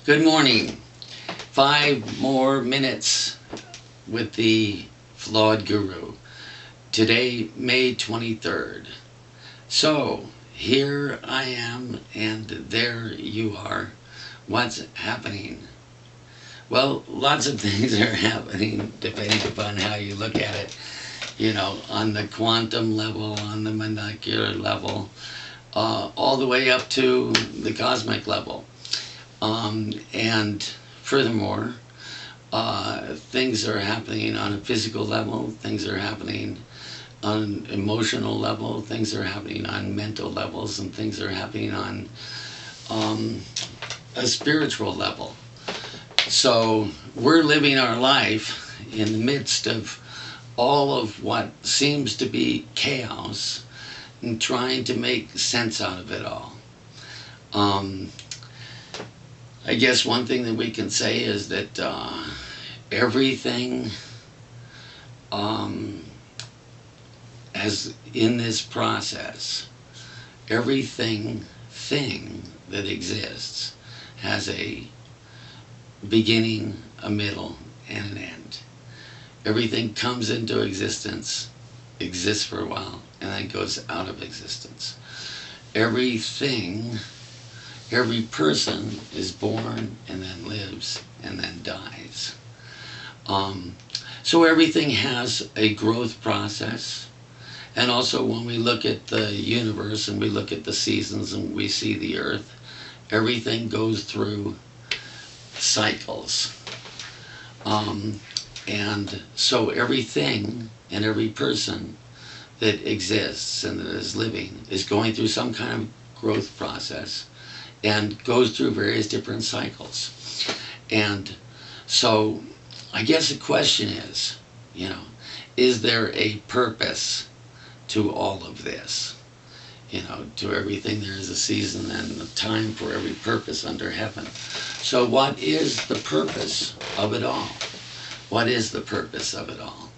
Good morning. 5 more minutes with the Flawed Guru. Today, May 23rd. So, here I am and there you are. What's happening? Well, lots of things are happening depending upon how you look at it. You know, on the quantum level, on the molecular level, all the way up to the cosmic level. And furthermore, things are happening on a physical level, things are happening on an emotional level, things are happening on mental levels, and things are happening on a spiritual level. So we're living our life in the midst of all of what seems to be chaos and trying to make sense out of it all. I guess one thing that we can say is that everything has, in this process, thing that exists has a beginning, a middle, and an end. Everything comes into existence, exists for a while, and then goes out of existence. Every person is born and then lives and then dies. So everything has a growth process. And also when we look at the universe and we look at the seasons and we see the earth, everything goes through cycles. And so everything and every person that exists and that is living is going through some kind of growth process and goes through various different cycles. And so I guess the question is, is there a purpose to all of this? To everything there is a season and a time for every purpose under heaven. So what is the purpose of it all? What is the purpose of it all?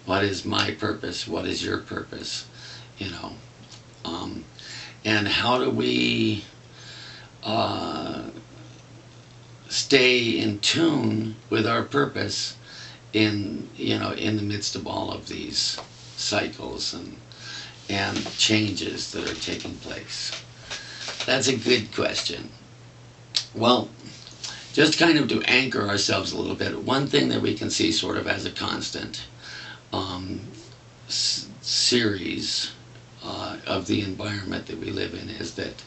What is my purpose? What is your purpose? And how do we stay in tune with our purpose in the midst of all of these cycles and changes that are taking place? That's a good question. Well, just kind of to anchor ourselves a little bit, one thing that we can see sort of as a constant series of the environment that we live in is that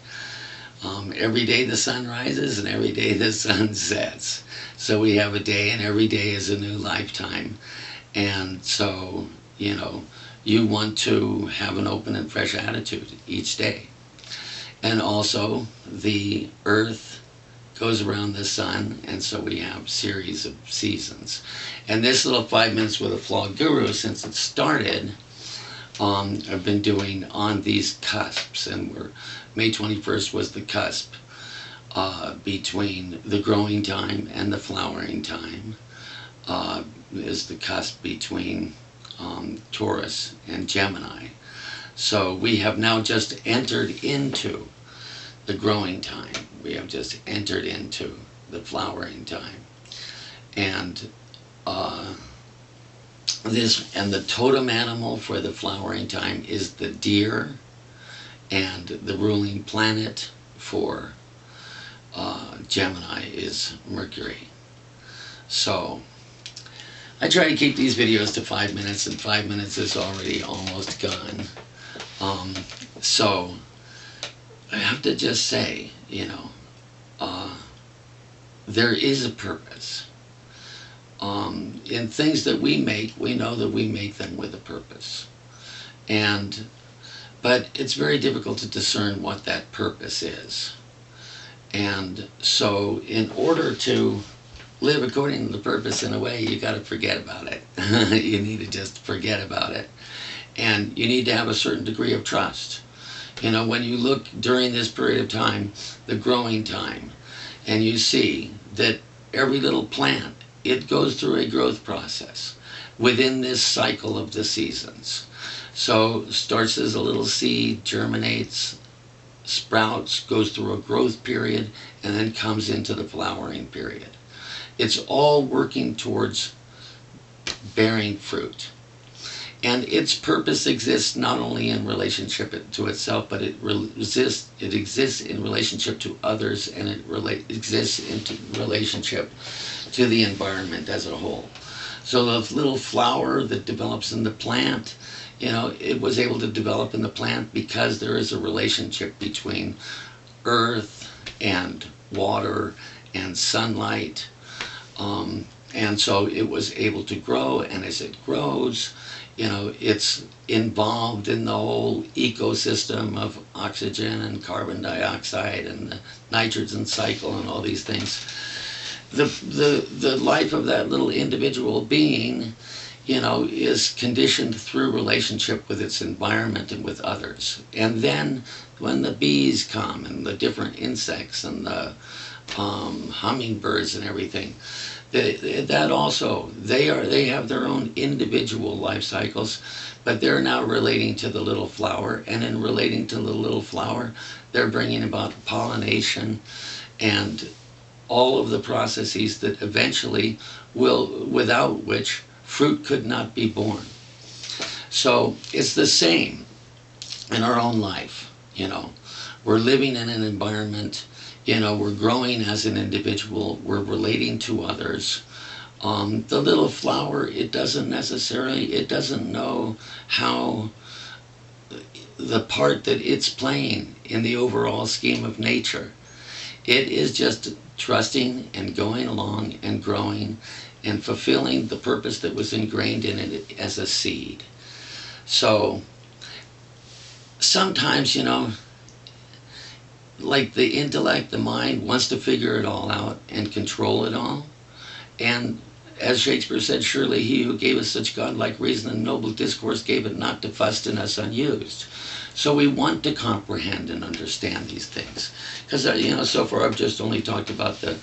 every day the sun rises and every day the sun sets. So we have a day and every day is a new lifetime. And so, you want to have an open and fresh attitude each day. And also the earth goes around the sun, and so we have series of seasons. And this little 5 minutes with a Flawed Guru, since it started, I've been doing on these cusps, and May 21st was the cusp between the growing time and the flowering time, is the cusp between Taurus and Gemini. So we have now just entered into the growing time. We have just entered into the flowering time. And the totem animal for the flowering time is the deer, and the ruling planet for Gemini is Mercury. So I try to keep these videos to 5 minutes, and 5 minutes is already almost gone. So I have to just say, there is a purpose. In things that we make, we know that we make them with a purpose. But it's very difficult to discern what that purpose is. And so in order to live according to the purpose in a way, you got to forget about it. You need to just forget about it. And you need to have a certain degree of trust. When you look during this period of time, the growing time, and you see that every little plant, it goes through a growth process within this cycle of the seasons. So starts as a little seed, germinates, sprouts, goes through a growth period, and then comes into the flowering period. It's all working towards bearing fruit. And its purpose exists not only in relationship to itself, but it exists in relationship to others, and it exists in relationship to the environment as a whole. So the little flower that develops in the plant, it was able to develop in the plant because there is a relationship between earth and water and sunlight. And so it was able to grow, and as it grows, it's involved in the whole ecosystem of oxygen and carbon dioxide and the nitrogen cycle and all these things. The life of that little individual being, is conditioned through relationship with its environment and with others. And then when the bees come and the different insects and the hummingbirds and everything, that also, they have their own individual life cycles, but they're now relating to the little flower, and in relating to the little flower, they're bringing about pollination and all of the processes that eventually without which fruit could not be born. So it's the same in our own life. We're living in an environment. We're growing as an individual, we're relating to others. The little flower, it doesn't know how the part that it's playing in the overall scheme of nature. It is just trusting and going along and growing and fulfilling the purpose that was ingrained in it as a seed. So sometimes, like the intellect, the mind wants to figure it all out and control it all. And as Shakespeare said, surely he who gave us such godlike reason and noble discourse gave it not to fuss in us unused. So we want to comprehend and understand these things. Because, so far I've just only talked about the,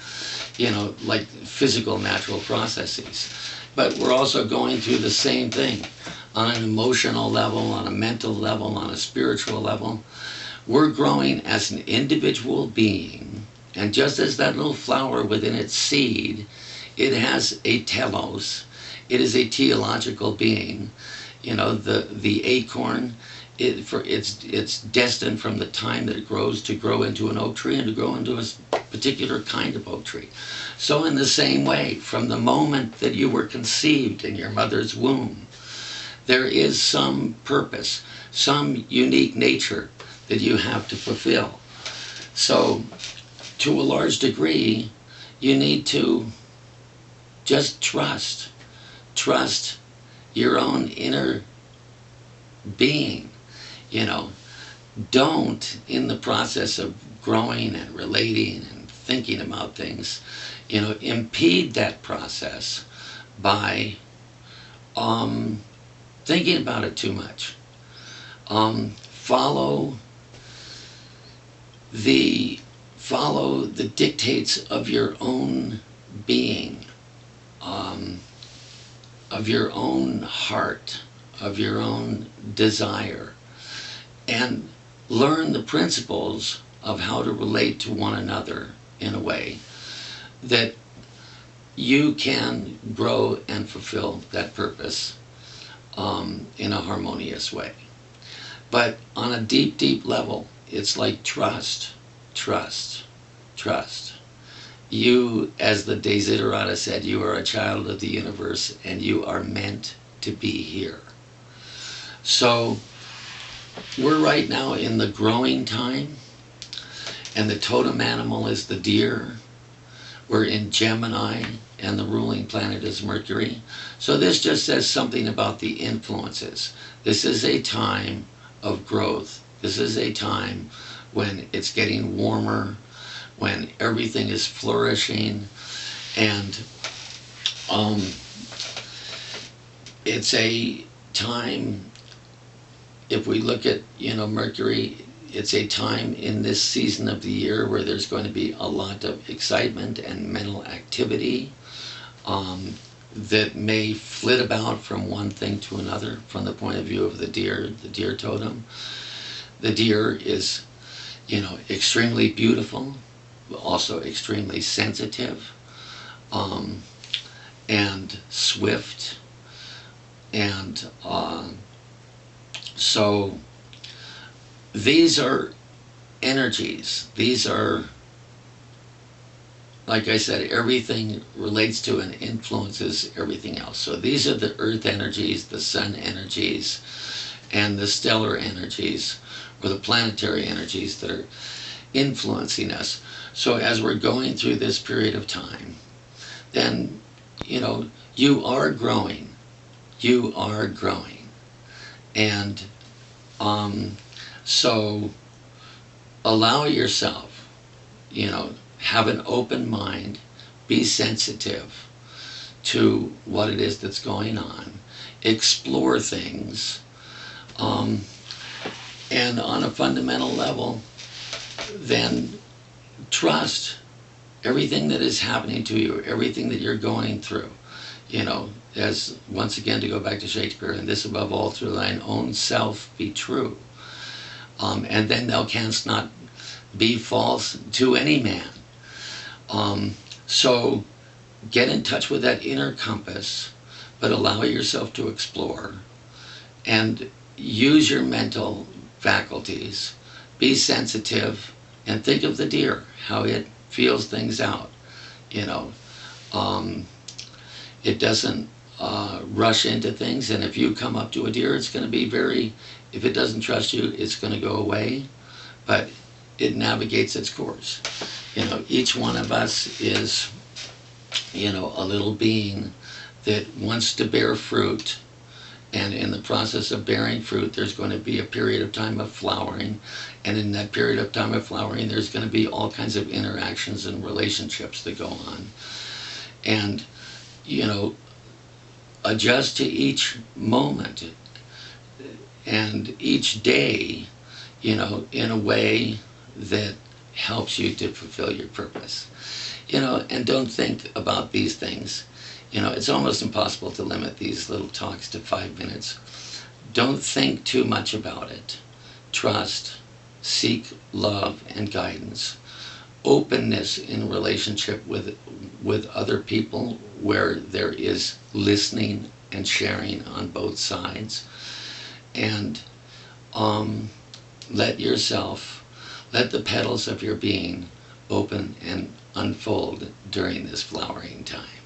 like physical, natural processes. But we're also going through the same thing on an emotional level, on a mental level, on a spiritual level. We're growing as an individual being, and just as that little flower within its seed, it has a telos. It is a teleological being. The acorn, it's destined from the time that it grows to grow into an oak tree and to grow into a particular kind of oak tree. So in the same way, from the moment that you were conceived in your mother's womb, there is some purpose, some unique nature that you have to fulfill. So, to a large degree, you need to just trust your own inner being. Don't, in the process of growing and relating and thinking about things, impede that process by thinking about it too much. Follow the dictates of your own being, of your own heart, of your own desire, and learn the principles of how to relate to one another in a way that you can grow and fulfill that purpose in a harmonious way. But on a deep, deep level, it's like trust. You, as the Desiderata said, you are a child of the universe and you are meant to be here. So we're right now in the growing time, and the totem animal is the deer. We're in Gemini, and the ruling planet is Mercury. So this just says something about the influences. This is a time of growth. This is a time when it's getting warmer, when everything is flourishing, and it's a time, if we look at Mercury, it's a time in this season of the year where there's going to be a lot of excitement and mental activity that may flit about from one thing to another. From the point of view of the deer totem, the deer is extremely beautiful, also extremely sensitive, and swift. And so these are energies. These are, like I said, everything relates to and influences everything else. So these are the earth energies, the sun energies, and the stellar energies, or the planetary energies that are influencing us. So as we're going through this period of time, then, you are growing. You are growing. And so allow yourself, have an open mind, be sensitive to what it is that's going on, explore things, and on a fundamental level, then trust everything that is happening to you, everything that you're going through. As once again, to go back to Shakespeare, and this above all through thine own self be true. And then thou canst not be false to any man. So get in touch with that inner compass, but allow yourself to explore and use your mental faculties. Be sensitive and think of the deer, how it feels things out. It doesn't rush into things, and if you come up to a deer, it's going to be if it doesn't trust you, it's going to go away, but it navigates its course. Each one of us is, a little being that wants to bear fruit, and in the process of bearing fruit, there's going to be a period of time of flowering, and in that period of time of flowering, there's going to be all kinds of interactions and relationships that go on. And, adjust to each moment and each day, in a way that helps you to fulfill your purpose. And don't think about these things. It's almost impossible to limit these little talks to 5 minutes. Don't think too much about it. Trust, seek love and guidance. Openness in relationship with other people, where there is listening and sharing on both sides. And let the petals of your being open and unfold during this flowering time.